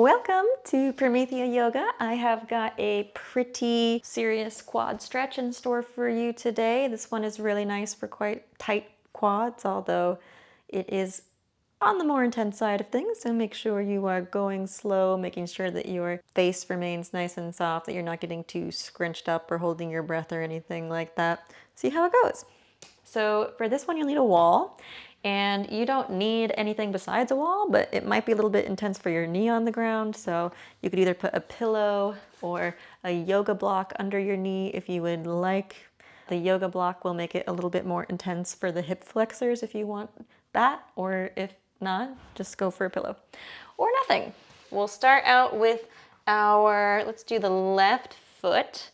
Welcome to Promethea Yoga. I have got a pretty serious quad stretch in store for you today. This one is really nice for quite tight quads, although it is on the more intense side of things, so make sure you are going slow, making sure that your face remains nice and soft, that you're not getting too scrunched up or holding your breath or anything like that. See how it goes. So for this one, you'll need a wall, and you don't need anything besides a wall, but it might be a little bit intense for your knee on the ground, so you could either put a pillow or a yoga block under your knee if you would like. The yoga block will make it a little bit more intense for the hip flexors if you want that, or if not, just go for a pillow. Or nothing. We'll start out with let's do the left foot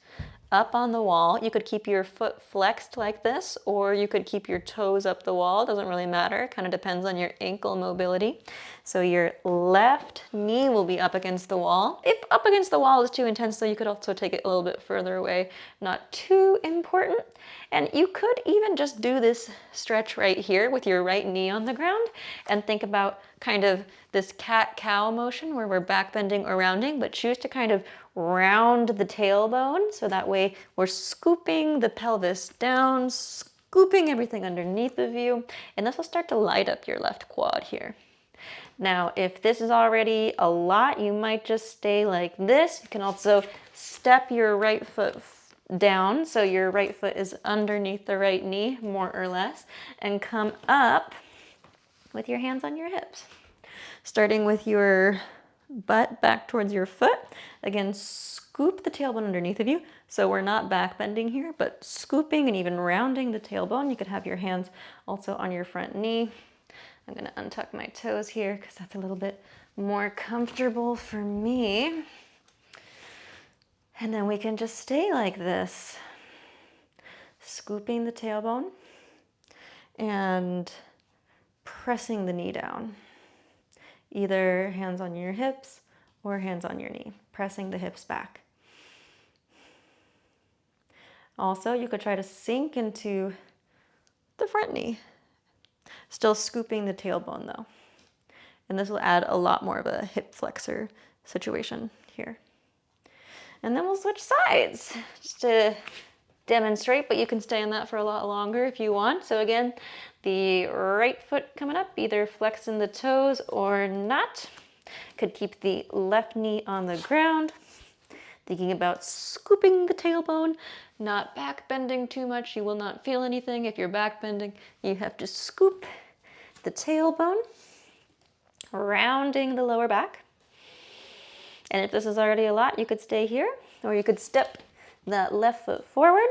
up on the wall. You could keep your foot flexed like this, or you could keep your toes up the wall. Doesn't really matter. Kind of depends on your ankle mobility. So your left knee will be up against the wall. If up against the wall is too intense, though, you could also take it a little bit further away. Not too important. And you could even just do this stretch right here with your right knee on the ground and think about kind of this cat-cow motion where we're back bending or rounding, but choose to kind of round the tailbone, so that way we're scooping the pelvis down, scooping everything underneath of you, and this will start to light up your left quad here. Now, if this is already a lot, you might just stay like this. You can also step your right foot down, so your right foot is underneath the right knee, more or less, and come up with your hands on your hips. Starting with your butt back towards your foot. Again, scoop the tailbone underneath of you. So we're not back bending here, but scooping and even rounding the tailbone. You could have your hands also on your front knee. I'm gonna untuck my toes here because that's a little bit more comfortable for me. And then we can just stay like this, scooping the tailbone and pressing the knee down. Either hands on your hips or hands on your knee, pressing the hips back. Also, you could try to sink into the front knee, still scooping the tailbone though. And this will add a lot more of a hip flexor situation here. And then we'll switch sides just to demonstrate, but you can stay on that for a lot longer if you want. So again, the right foot coming up, either flexing the toes or not. Could keep the left knee on the ground. Thinking about scooping the tailbone, not back bending too much. You will not feel anything. If you're back bending, you have to scoop the tailbone, rounding the lower back. And if this is already a lot, you could stay here, or you could step that left foot forward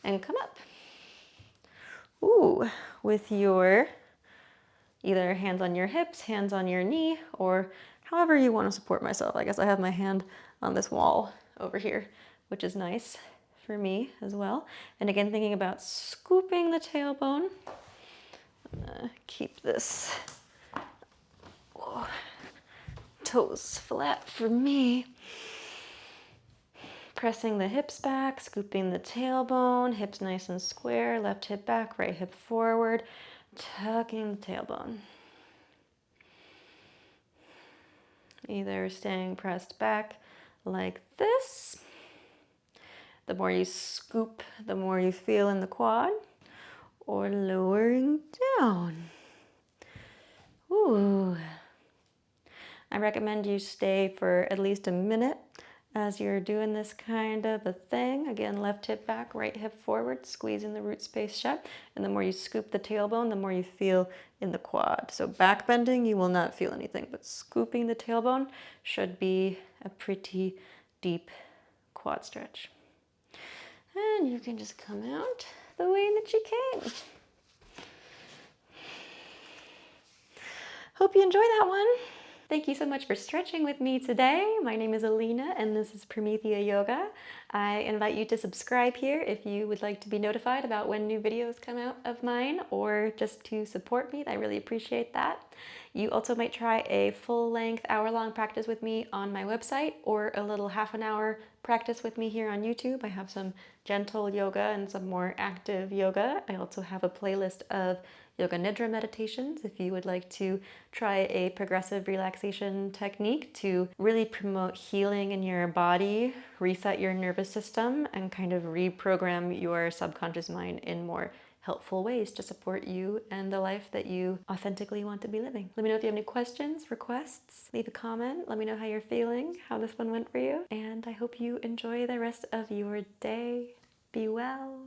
and come up. Ooh, with your either hands on your hips, hands on your knee, or however you want to support myself. I guess I have my hand on this wall over here, which is nice for me as well. And again, thinking about scooping the tailbone. I'm gonna keep this toes flat for me. Pressing the hips back, scooping the tailbone, hips nice and square, left hip back, right hip forward, tucking the tailbone. Either staying pressed back like this. The more you scoop, the more you feel in the quad, or lowering down. Ooh. I recommend you stay for at least a minute as you're doing this kind of a thing. Again, left hip back, right hip forward, squeezing the root space shut. And the more you scoop the tailbone, the more you feel in the quad. So back bending, you will not feel anything, but scooping the tailbone should be a pretty deep quad stretch. And you can just come out the way that you came. Hope you enjoy that one. Thank you so much for stretching with me today. My name is Aleena and this is Promethea Yoga. I invite you to subscribe here if you would like to be notified about when new videos come out of mine, or just to support me. I really appreciate that. You also might try a full-length hour-long practice with me on my website, or a little half an hour practice with me here on YouTube. I have some gentle yoga and some more active yoga. I also have a playlist of Yoga Nidra meditations if you would like to try a progressive relaxation technique to really promote healing in your body, reset your nervous system, and kind of reprogram your subconscious mind in more helpful ways to support you and the life that you authentically want to be living. Let me know if you have any questions, requests, leave a comment. Let me know how you're feeling, how this one went for you, and I hope you enjoy the rest of your day. Be well.